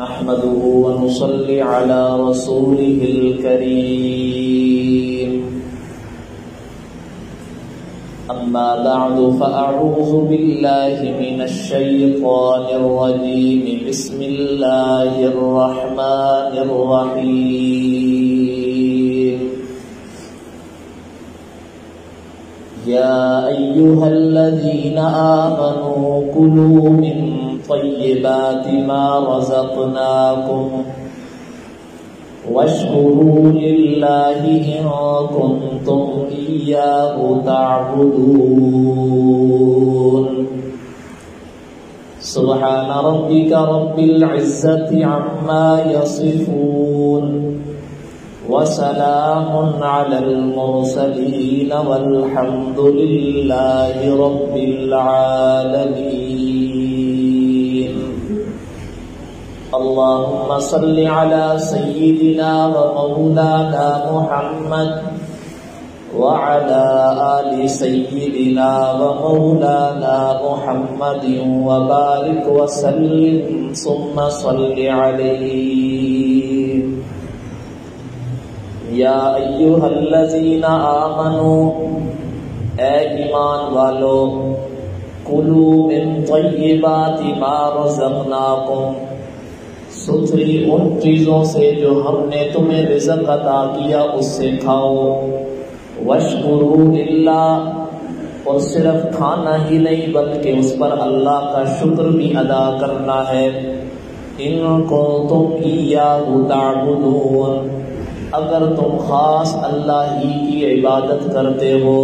نحمده ونصلي على رسوله الكريم أما بعد فأعوذ بالله من الشيطان الرجيم بسم الله الرحمن الرحيم يا أيها الذين آمنوا كلوا من طيبات ما رزقناكم واشكروا لله إن كنتم إياه تعبدون سبحان ربك رب العزة عما يصفون وسلام على المرسلين والحمد لله رب العالمين اللهم صل على سيدنا ومولانا محمد وعلى آل سيدنا ومولانا محمد وبارك وسلم ثم صل عليه یا ایھا الذین آمنوا اے ایمان والو کلوا من طیبات ما رزقناکم ستھری ان چیزوں سے جو ہم نے تمہیں رزق عطا کیا اس سے کھاؤ واشکروا للہ اور صرف کھانا ہی نہیں بلکہ اس پر اللہ کا شکر بھی ادا کرنا ہے ان کنتم ایاہ تعبدون اگر تم خاص اللہ ہی کی عبادت کرتے ہو۔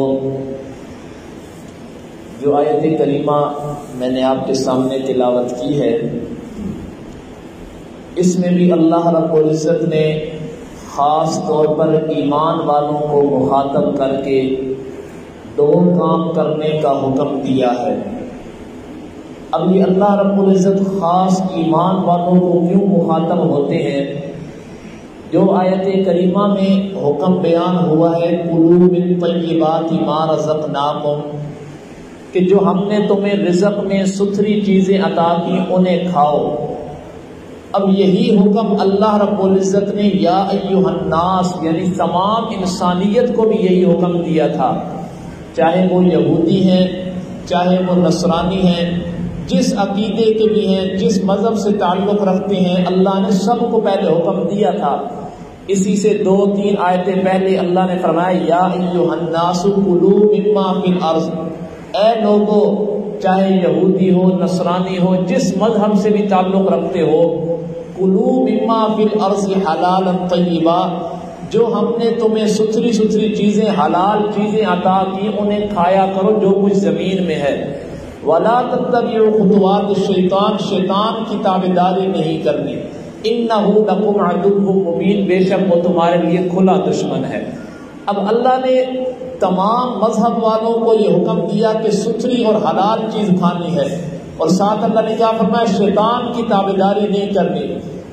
جو آیت کریمہ میں نے آپ کے سامنے تلاوت کی ہے اس میں بھی اللہ رب العزت نے خاص طور پر ایمان والوں کو مخاطب کر کے دو کام کرنے کا حکم دیا ہے۔ اب یہ اللہ رب العزت خاص ایمان والوں کو کیوں مخاطب ہوتے ہیں؟ جو آیت کریمہ میں حکم بیان ہوا ہے کلوا من طیبات ما رزقناکم کہ جو ہم نے تمہیں رزق میں ستھری چیزیں عطا کی انہیں کھاؤ، اب یہی حکم اللہ رب العزت نے یا ایھا الناس یعنی تمام انسانیت کو بھی یہی حکم دیا تھا، چاہے وہ یہودی ہیں چاہے وہ نصرانی ہیں، جس عقیدے کے بھی ہیں جس مذہب سے تعلق رکھتے ہیں، اللہ نے سب کو پہلے حکم دیا تھا۔ اسی سے 2-3 آیتیں پہلے اللہ نے فرمایا یا ایھا الناس کلوا مما فی الارض، اے لوگو چاہے یہودی ہو نصرانی ہو جس مذہب سے بھی تعلق رکھتے ہو، کلوا مما فی الارض حلالا طیبا، جو ہم نے تمہیں ستھری ستھری چیزیں حلال چیزیں عطا کی انہیں کھایا کرو جو کچھ زمین میں ہے، وَلَا تَتَّبِعُوا خُطُوَاتِ الشَّيْطَانِ شیطان کی تابعداری نہیں کرنی، إِنَّهُ لَكُمْ عَدُوٌّ مُّبِينٌ بے شک وہ تمہارے لیے کھلا دشمن ہے۔ اب اللہ نے تمام مذہب والوں کو یہ حکم دیا کہ ستھری اور حلال چیز کھانی ہے، اور ساتھ اللہ نے کیا فرمایا شیطان کی تابعداری نہیں کرنی۔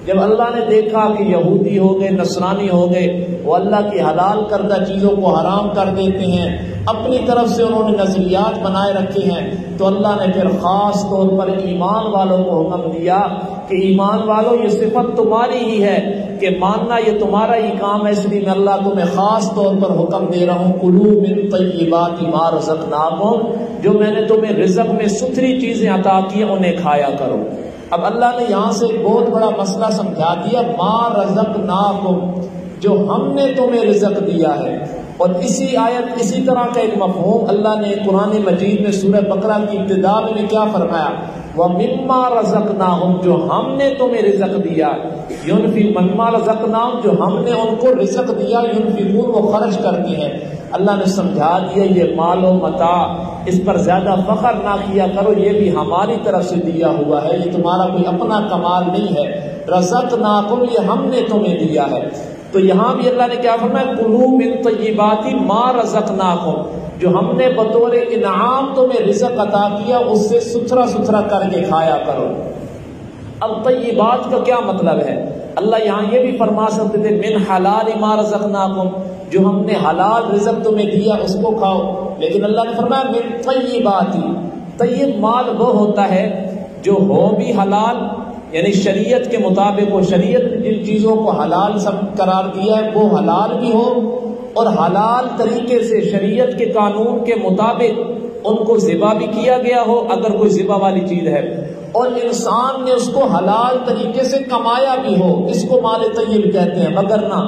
جب اللہ نے دیکھا کہ یہودی ہو گئے نصرانی ہو گئے وہ اللہ کی حلال کردہ چیزوں کو حرام کر دیتے ہیں، اپنی طرف سے انہوں نے نظریات بنائے رکھے ہیں، تو اللہ نے پھر خاص طور پر ایمان والوں کو حکم دیا کہ ایمان والوں یہ صفت تمہاری ہی ہے کہ ماننا یہ تمہارا ہی کام ہے، اس لیے میں اللہ تمہیں خاص طور پر حکم دے رہا ہوں کلوا من طیبات ما رزقناکم، جو میں نے تمہیں رزق میں ستھری چیزیں عطا کی انہیں کھایا کرو۔ اب اللہ نے یہاں سے ایک بہت بڑا مسئلہ سمجھا دیا، ما رزقناکم جو ہم نے تمہیں رزق دیا ہے، اور اسی آیت اسی طرح کا ایک مفہوم اللہ نے قرآن مجید میں سورہ بقرہ کی ابتدا میں کیا فرمایا، وَمِمَّا رَزَقْنَاهُمْ جو ہم نے تمہیں رزق دیا، مِمَّا رَزَقْنَاهُمْ جو ہم نے ان کو رزق دیا، يُنْفِقُونَ وہ خرچ کرتے ہیں۔ اللہ نے سمجھا دیا یہ مال و متاع اس پر زیادہ فخر نہ کیا کرو، یہ بھی ہماری طرف سے دیا ہوا ہے، یہ تمہارا کوئی اپنا کمال نہیں ہے، رزقناکم یہ ہم نے تمہیں دیا ہے۔ تو یہاں بھی اللہ نے کیا فرمایا کلوا من طیبات ما رزقناکم جو ہم نے بطور انعام تمہیں رزق عطا کیا اس سے ستھرا ستھرا کر کے کھایا کرو۔ اب طیبات کا کیا مطلب ہے؟ اللہ یہاں یہ بھی فرما سکتے تھے من حلال ما رزقناکم جو ہم نے حلال رزق تمہیں دیا اس کو کھاؤ، لیکن اللہ نے فرمایا من طیبات، طیب مال وہ ہوتا ہے جو ہو بھی حلال یعنی شریعت کے مطابق وہ شریعت نے جن چیزوں کو حلال سب قرار دیا ہے وہ حلال بھی ہو، اور حلال طریقے سے شریعت کے قانون کے مطابق ان کو ذبح بھی کیا گیا ہو اگر کوئی ذبح والی چیز ہے، اور انسان نے اس کو حلال طریقے سے کمایا بھی ہو، اس کو مال طیب کہتے ہیں۔ مگر نہ،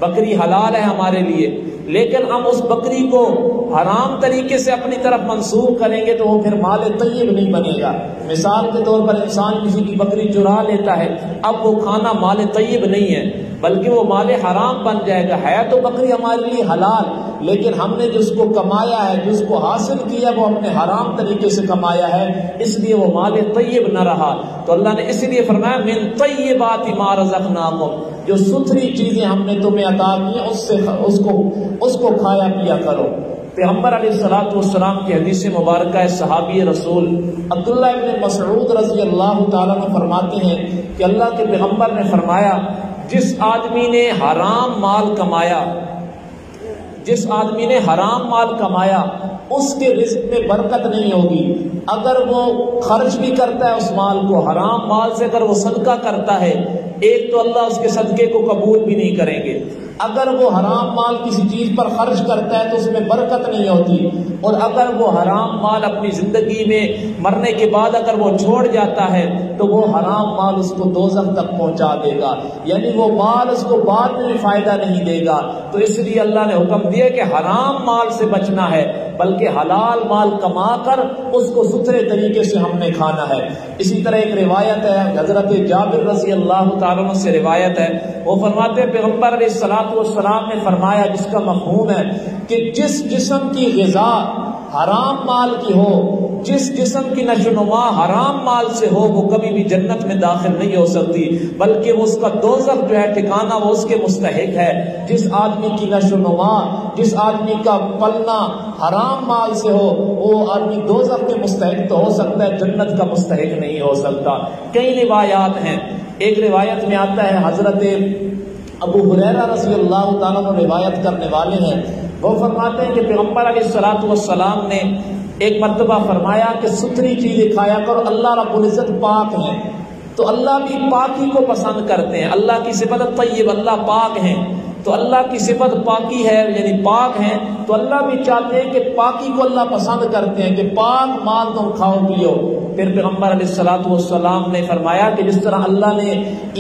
بکری حلال ہے ہمارے لیے، لیکن ہم اس بکری کو حرام طریقے سے اپنی طرف منسوخ کریں گے تو وہ پھر مال طیب نہیں بنے گا۔ مثال کے طور پر انسان کسی کی بکری چرا لیتا ہے، اب وہ کھانا مال طیب نہیں ہے بلکہ وہ مال حرام بن جائے گا۔ ہے تو بکری ہمارے لیے حلال، لیکن ہم نے جس کو کمایا ہے، جس کو حاصل کیا وہ اپنے حرام طریقے سے کمایا ہے، اس لیے وہ مال طیب نہ رہا۔ تو اللہ نے اس لیے فرمایا من طیبات ما رزقناکم، جو ستھری چیزیں ہم نے تمہیں عطا کی ہیں اس کو کھایا پیا کرو۔ پیغمبر علیہ الصلوۃ والسلام کی حدیث مبارکہ صحابی رسول عبداللہ ابن مسعود رضی اللہ تعالیٰ عنہ فرماتے ہیں کہ اللہ کے پیغمبر نے فرمایا، جس آدمی نے حرام مال کمایا اس کے رزق میں برکت نہیں ہوگی۔ اگر وہ خرچ بھی کرتا ہے اس مال کو، حرام مال سے اگر وہ صدقہ کرتا ہے، ایک تو اللہ اس کے صدقے کو قبول بھی نہیں کریں گے، اگر وہ حرام مال کسی چیز پر خرچ کرتا ہے تو اس میں برکت نہیں ہوتی، اور اگر وہ حرام مال اپنی زندگی میں مرنے کے بعد اگر وہ چھوڑ جاتا ہے تو وہ حرام مال اس کو دوزخ تک پہنچا دے گا، یعنی وہ مال اس کو بعد میں بھی فائدہ نہیں دے گا۔ تو اس لیے اللہ نے حکم دیا کہ حرام مال سے بچنا ہے، بلکہ حلال مال کما کر اس کو ستھرے طریقے سے ہم نے کھانا ہے۔ اسی طرح ایک روایت ہے، حضرت جابر رضی اللہ تعالیٰ عنہ سے روایت ہے، وہ فرماتے ہیں پیغمبر علیہ الصلوۃ والسلام نے فرمایا، جس کا مفہوم ہے کہ جس جسم کی غذا حرام مال کی ہو، جس جسم کی نشو نما حرام مال سے ہو، وہ کبھی بھی جنت میں داخل نہیں ہو سکتی، بلکہ وہ اس کا دوزخ جو ہے ٹھکانہ وہ اس کے مستحق ہے۔ جس آدمی کی نشو نما، جس آدمی کا پلنا حرام مال سے ہو، وہ آدمی دوزخ کے مستحق تو ہو سکتا ہے، جنت کا مستحق نہیں ہو سکتا۔ کئی روایات ہیں، ایک روایت میں آتا ہے، حضرت ابو ہریرہ رضی اللہ تعالیٰ عنہ روایت کرنے والے ہیں، وہ فرماتے ہیں کہ پیغمبر علیہ الصلوۃ والسلام نے ایک مرتبہ فرمایا کہ ستھری چیزیں کھایا کرو، اللہ رب العزت پاک ہیں، تو اللہ بھی پاکی کو پسند کرتے ہیں۔ اللہ کی صفت طیب، اللہ پاک ہیں، تو اللہ کی صفت پاکی ہے، یعنی پاک ہیں، تو اللہ بھی چاہتے ہیں کہ پاکی کو اللہ پسند کرتے ہیں کہ پاک مال تم کھاؤ پیو۔ پھر پیغمبر علیہ الصلوۃ والسلام نے فرمایا کہ جس طرح اللہ نے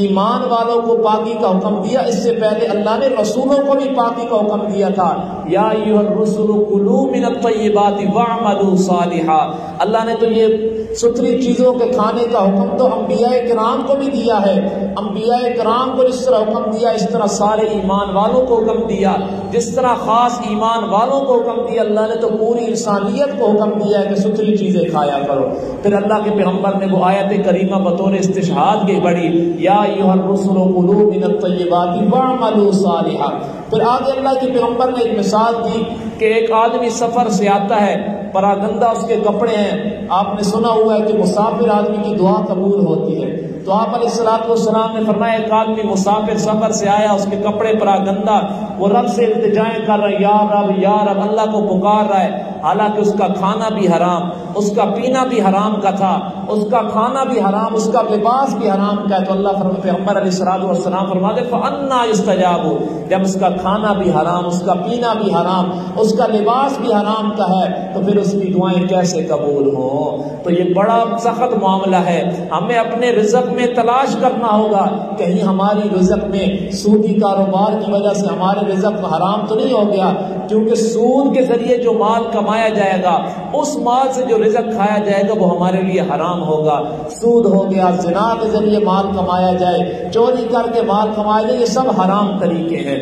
ایمان والوں کو پاکی کا حکم دیا، اس سے پہلے اللہ نے رسولوں کو بھی پاکی کا حکم دیا تھا، یا ایھا الرسل کلوا من الطیبات واعملوا صالحا۔ اللہ نے تو یہ ستھری چیزوں کے کھانے کا حکم تو انبیاء کرام کو بھی دیا ہے، انبیاء کرام کو جس طرح حکم دیا اس طرح سارے ایمان والوں کو حکم دیا، جس طرح خاص ایمان والوں کو حکم دیا اللہ نے تو پوری انسانیت کو حکم دیا ہے کہ ستھری چیزیں کھایا کرو۔ پھر اللہ کے پیغمبر نے وہ آیت کریمہ بطور استشہاد کی پڑھی، یا ایھا الرسل کلوا من الطیبات واعملوا صالحا۔ پھر آگے اللہ کے پیغمبر نے ایک مثال دی کہ ایک آدمی سفر سے آتا ہے، پراگندہ اس کے کپڑے ہیں، آپ نے سنا ہوا ہے کہ مسافر آدمی کی دعا قبول ہوتی ہے، تو آپ علیہ الصلوۃ والسلام نے فرمایا ایک آدمی مسافر سفر سے آیا، اس کے کپڑے پراگندہ، وہ رب سے التجائیں کر رہا ہے، یا رب اللہ کو پکار رہا ہے، حالانکہ اس کا کھانا بھی حرام، اس کا پینا بھی حرام کا تھا، اس کا کھانا بھی حرام، اس کا لباس بھی حرام کا ہے۔ تو اللہ پیغمبر علیہ الصلوۃ والسلام فرماتے فَأَنَّىٰ يُسْتَجَابُ، جب اس کا کھانا بھی حرام، اس کا پینا بھی حرام، اس کا لباس بھی حرام کا ہے، تو پھر اس کی دعائیں کیسے قبول ہوں؟ تو یہ بڑا سخت معاملہ ہے، ہمیں اپنے رزق میں تلاش کرنا ہوگا، کہیں ہماری رزق میں سودی کاروبار کی وجہ سے ہمارے رزق حرام تو نہیں ہو گیا، کیونکہ سود کے ذریعے جو مال کمایا جائے گا، اس مال سے جو رزق کھایا جائے گا وہ ہمارے لیے حرام ہوگا۔ سود ہو گیا، زنا کے ذریعے مال کمایا جائے، چوری کر کے مال کمایا جائے، یہ سب حرام طریقے ہیں۔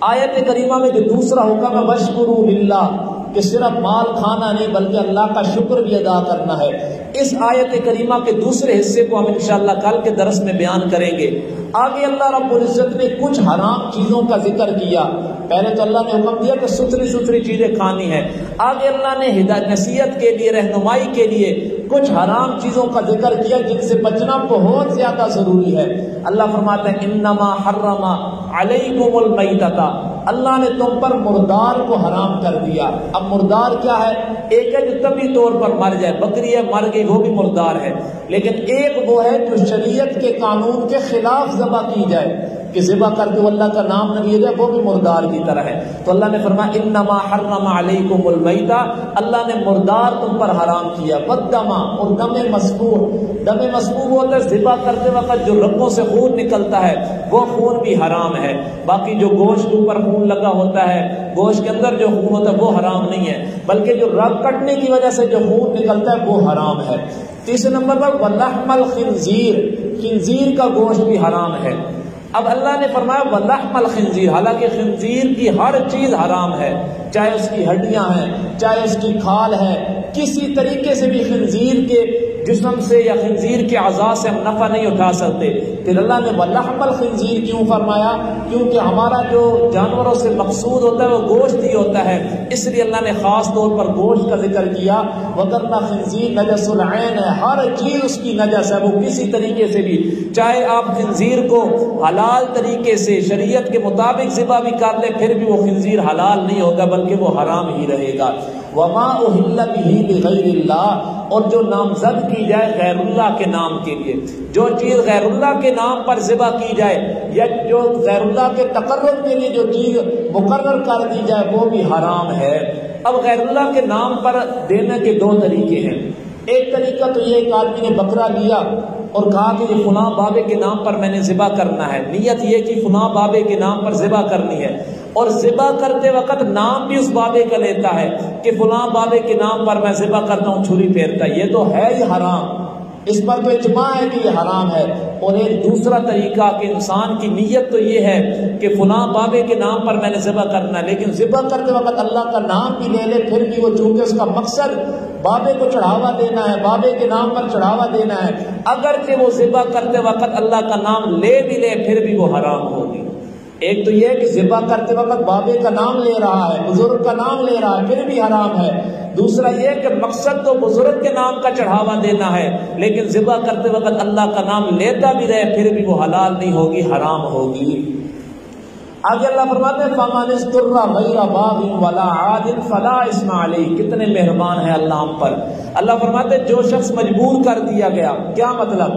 آیت کریمہ میں جو دوسرا حکم ہے وَاشْكُرُوا لِلَّهِ، کہ صرف مال کھانا نہیں بلکہ اللہ کا شکر بھی ادا کرنا ہے۔ اس آیت کریمہ کے دوسرے حصے کو ہم انشاءاللہ کل کے درس میں بیان کریں گے۔ آگے اللہ رب العزت نے کچھ حرام چیزوں کا ذکر کیا، پہلے تو اللہ نے حکم دیا کہ ستھری چیزیں کھانی ہیں، آگے اللہ نے ہدایت نصیحت کے لیے، رہنمائی کے لیے کچھ حرام چیزوں کا ذکر کیا جن سے بچنا بہت زیادہ ضروری ہے۔ اللہ فرماتا ہے انما حرم علیکم المیتۃ، اللہ نے تم پر مردار کو حرام کر دیا۔ اب مردار کیا ہے؟ ایک ہے جو طبی طور پر مر جائے، بکری ہے مر گئی وہ بھی مردار ہے، لیکن ایک وہ ہے جو شریعت کے قانون کے خلاف ذبح کی جائے کہ ذبح کر کے اللہ کا نام نہ لیا جائے، وہ بھی مردار کی طرح ہے۔ تو اللہ نے فرمایا انما حرم علیکم المیتہ، اللہ نے مردار تم پر حرام کیا، والدم اور دم مسفوح۔ دم مسفوح ہوتا ہے ذبح کرتے وقت جو رگوں سے خون نکلتا ہے، وہ خون بھی حرام ہے۔ باقی جو گوشت کے اوپر خون لگا ہوتا ہے، گوشت کے اندر جو خون ہوتا ہے وہ حرام نہیں ہے، بلکہ جو رگ کٹنے کی وجہ سے جو خون نکلتا ہے وہ حرام ہے۔ تیسرے نمبر پر ولحم الخنزیر، خنزیر کا گوشت بھی حرام ہے۔ اب اللہ نے فرمایا ولحم الخنزیر، حالانکہ خنزیر کی ہر چیز حرام ہے، چاہے اس کی ہڈیاں ہیں، چاہے اس کی کھال ہے، کسی طریقے سے بھی خنزیر کے جسم سے یا خنزیر کے اعضاء سے ہم نفع نہیں اٹھا سکتے۔ پھر اللہ نے ولحم الخنزیر کیوں فرمایا؟ کیونکہ ہمارا جو جانوروں سے مقصود ہوتا ہے وہ گوشت ہی ہوتا ہے، اس لیے اللہ نے خاص طور پر گوشت کا ذکر کیا۔ وَقَرْنَ خنزیر نجس العین ہے، ہر چیز اس کی نجس ہے، وہ کسی طریقے سے بھی، چاہے آپ خنزیر کو حلال طریقے سے شریعت کے مطابق ذبح بھی کر لیں پھر بھی وہ خنزیر حلال نہیں ہوگا بلکہ وہ حرام ہی رہے گا۔ وما اہل بہ لغیر اللہ، اور جو نامزد کی جائے غیر اللہ کے نام کے لیے، جو چیز غیر اللہ کے نام پر ذبح کی جائے یا جو غیر اللہ کے تقرب کے لیے جو چیز مقرر کر دی جائے وہ بھی حرام ہے۔ اب غیر اللہ کے نام پر دینے کے دو طریقے ہیں۔ ایک طریقہ تو یہ ایک آدمی نے بکرا لیا اور کہا کہ یہ فلاں بابے کے نام پر میں نے ذبح کرنا ہے، نیت یہ کہ فلاں بابے کے نام پر ذبح کرنی ہے، اور ذبح کرتے وقت نام بھی اس بابے کا لیتا ہے کہ فلاں بابے کے نام پر میں ذبح کرتا ہوں، چھری پھیرتا ہے، یہ تو ہے ہی حرام، اس پر تو اجماع ہے کہ یہ حرام ہے۔ اور ایک دوسرا طریقہ کہ انسان کی نیت تو یہ ہے کہ فلاں بابے کے نام پر میں نے ذبح کرنا ہے، لیکن ذبح کرتے وقت اللہ کا نام بھی لے لے، پھر بھی وہ چونکہ اس کا مقصد بابے کو چڑھاوا دینا ہے، بابے کے نام پر چڑھاوا دینا ہے، اگرچہ وہ ذبح کرتے وقت اللہ کا نام لے بھی لے پھر بھی وہ حرام ہوگی۔ ایک تو یہ کہ ذبح کرتے وقت بابے کا نام لے رہا ہے، بزرگ کا نام لے رہا ہے، پھر بھی حرام ہے۔ دوسرا یہ کہ مقصد تو بزرگ کے نام کا چڑھاوا دینا ہے، لیکن ذبح کرتے وقت اللہ کا نام لیتا بھی رہے پھر بھی وہ حلال نہیں ہوگی، حرام ہوگی۔ آگے اللہ فرماتے ہیں فَمَنِ اسْتُرَّ غَيْرَ بَاغٍ وَلَا عَادٍ فَلَا إِثْمَ عَلَيْهِ، کتنے مہربان ہیں اللہ ہم پر۔ اللہ فرماتے ہیں جو شخص مجبور کر دیا گیا، کیا مطلب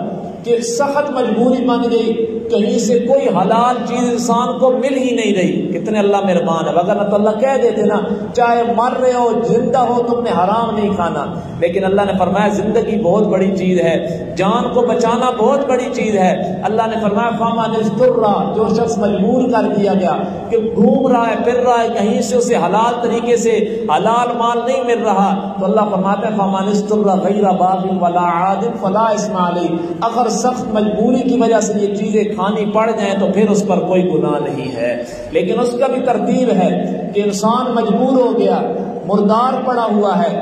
کہ سخت مجبوری بن گئی، کہیں سے کوئی حلال چیز انسان کو مل ہی نہیں رہی، کتنے اللہ مہربان ہے، وگرنہ تو اللہ کہہ دیتے نا چاہے مر رہے ہو زندہ ہو تم نے حرام نہیں کھانا، لیکن اللہ نے فرمایا زندگی بہت بڑی چیز ہے، جان کو بچانا بہت بڑی چیز ہے۔ اللہ نے فرمایا فَمَنِ اسْتُرَّ، جو شخص مجبور کر دیا گیا کہ گھوم رہا ہے پھر رہا ہے، کہیں سے اسے حلال طریقے سے حلال مال نہیں مل رہا، تو اللہ فرماتا ہے فَمَنِ اسْتُرَّ غَيْرَ بَاغٍ وَلَا عَادٍ فَلَا إِثْمَ عَلَيْهِ، اگر سخت مجبوری کی وجہ سے یہ چیزیں کھانی پڑ جائیں تو پھر اس پر کوئی گناہ نہیں ہے، لیکن اس کا بھی ترتیب ہے کہ انسان مجبور ہو گیا، مردار پڑا ہوا ہے،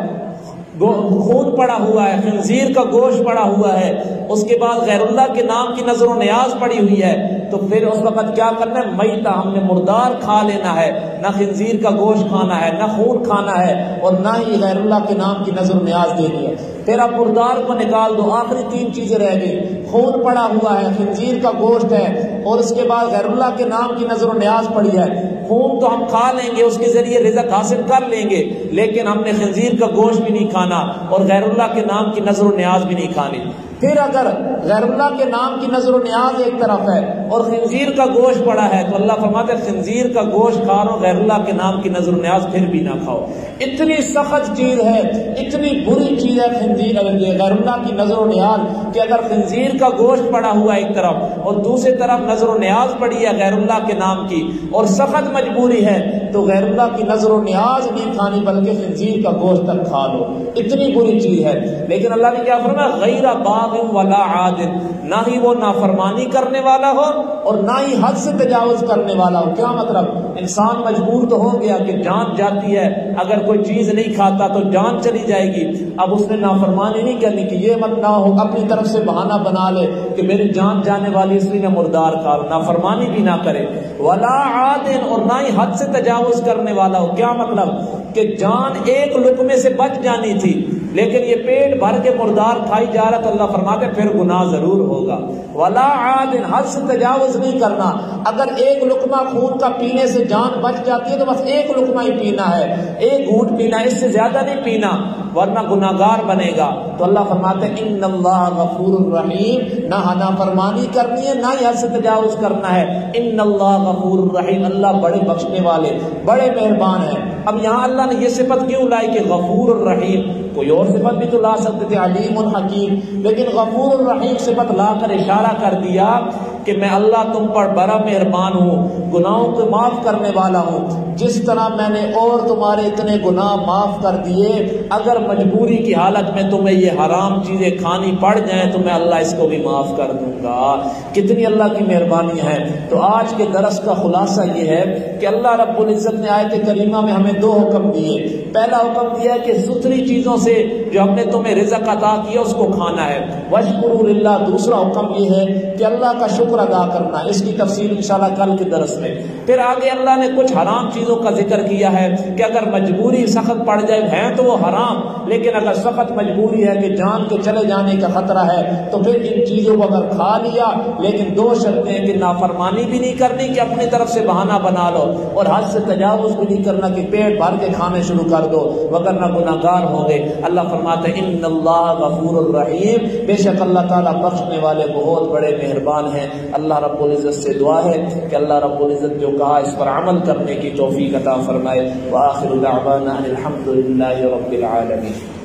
خون پڑا ہوا ہے، خنزیر کا گوشت پڑا ہوا ہے، اس کے بعد غیر اللہ کے نام کی نظر و نیاز پڑی ہوئی ہے، تو پھر اس وقت کیا کرنا ہے؟ میتہ، ہم نے مردار کھا لینا ہے، نہ خنزیر کا گوشت کھانا ہے، نہ خون کھانا ہے، اور نہ ہی غیر اللہ کے نام کی نظر و نیاز دینی ہے۔ پھر اب مردار کو نکال دو، آخری تین چیزیں رہ گئی، خون پڑا ہوا ہے، خنزیر کا گوشت ہے، اور اس کے بعد غیر اللہ کے نام کی نظر و نیاز پڑی ہے۔ خون تو ہم کھا لیں گے، اس کے ذریعے رزق حاصل کر لیں گے، لیکن ہم نے خنزیر کا گوشت بھی نہیں کھانا اور غیر اللہ کے نام کی نظر و نیاز بھی نہیں کھانی۔ پھر اگر غیر اللہ کے نام کی نظر و نیاز ایک طرف ہے اور خنزیر کا گوشت پڑا ہے تو اللہ فرماتے ہیں خنزیر کا گوشت کھا رہو، غیر اللہ کے نام کی نظر و نیاز پھر بھی نہ کھاؤ۔ اتنی سخت چیز ہے، اتنی بری چیز ہے خنزیر، غیر اللہ کی نظر و نیاز، کہ اگر خنزیر کا گوشت پڑا ہوا ایک طرف اور دوسری طرف نظر و نیاز پڑی ہے غیر اللہ کے نام کی اور سخت مجبوری ہے تو غیر اللہ کی نظر و نیاز نہیں کھانی بلکہ خنزیر کا گوشت تک کھا لو، اتنی بری چیز ہے۔ لیکن اللہ نے کیا فرمایا؟ غیر باغ ولا عاد، نہ ہی وہ نافرمانی کرنے والا ہو اور نہ ہی حد سے تجاوز کرنے والا ہو۔ کیا مطلب؟ انسان مجبور تو ہو گیا کہ جان جاتی ہے، اگر کوئی چیز نہیں کھاتا تو جان چلی جائے گی، اب اس نے نافرمانی نہیں کرنی کہ یہ مت نہ ہو، اپنی طرف سے بہانہ بنا لے کہ میری جان جانے والی اس لیے میں مردار کھا لوں، نافرمانی بھی نہ کرے۔ ولا عاد، اور نہ ہی حد سے تجاوز کرنے والا ہو۔ کیا مطلب؟ کہ جان ایک لقمے سے بچ جانی تھی لیکن یہ پیٹ بھر کے مردار کھائی جا رہا تو اللہ فرماتے پھر گناہ ضرور ہوگا۔ ولا عاد، حد سے تجاوز نہیں کرنا۔ اگر ایک لقمہ خون کا پینے سے جان بچ جاتی ہے تو بس ایک لقمہ ہی پینا ہے، ایک گھونٹ پینا ہے، اس سے زیادہ نہیں پینا ورنہ گناہگار بنے گا۔ تو اللہ فرماتے ہیں ان اللہ غفور الرحیم، نہ نافرمانی کرنی ہے نہ ہی حد سے تجاوز کرنا ہے۔ ان اللہ غفور الرحیم، اللہ بڑے بخشنے والے بڑے مہربان ہیں۔ اب یہاں اللہ نے یہ صفت کیوں لائی کہ غفور الرحیم؟ کوئی اور صفت بھی تو لا سکتے تھے، علیم الحکیم، لیکن غفور الرحیم صفت لا کر اشارہ کر دیا کہ میں اللہ تم پر بڑا مہربان ہوں، گناہوں کو معاف کرنے والا ہوں۔ جس طرح میں نے اور تمہارے اتنے گناہ معاف کر دیے، اگر مجبوری کی حالت میں تمہیں یہ حرام چیزیں کھانی پڑ جائیں تو میں اللہ اس کو بھی معاف کر دوں گا۔ کتنی اللہ کی مہربانی ہے۔ تو آج کے درس کا خلاصہ یہ ہے کہ اللہ رب العزت نے آیت کریمہ میں ہمیں دو حکم دیے۔ پہلا حکم دیا کہ ستھری چیزوں سے جو ہم نے تمہیں رزق عطا کیا اس کو کھانا ہے، واشکروا للہ۔ دوسرا حکم یہ ہے کہ اللہ کا شکر ادا کرنا، اس کی تفصیل انشاءاللہ کل کے درس میں۔ پھر آگے اللہ نے کچھ حرام چیزوں کا ذکر کیا ہے کہ اگر مجبوری سخت پڑ جائے ہیں تو وہ حرام، لیکن اگر سخت مجبوری ہے کہ جان کے چلے جانے کا خطرہ ہے تو پھر ان چیزوں کو اگر کھا لیا، لیکن دو شرطیں کہ نافرمانی بھی نہیں کرنی کہ اپنی طرف سے بہانہ بنا لو، اور حد سے تجاوز بھی نہیں کرنا کہ پیٹ بھر کے کھانے شروع کر دو وگرنہ گناہگار ہوں گے۔ اللہ فرماتے ہیں ان اللہ غفور الرحیم، بے شک اللہ تعالیٰ بخشنے والے بہت بڑے مہربان ہیں۔ اللہ رب العزت سے دعا ہے کہ اللہ رب العزت جو کہا اس پر عمل کرنے کی توفیق عطا فرمائے۔ وآخر دعوانا ان الحمد للہ رب العالمین۔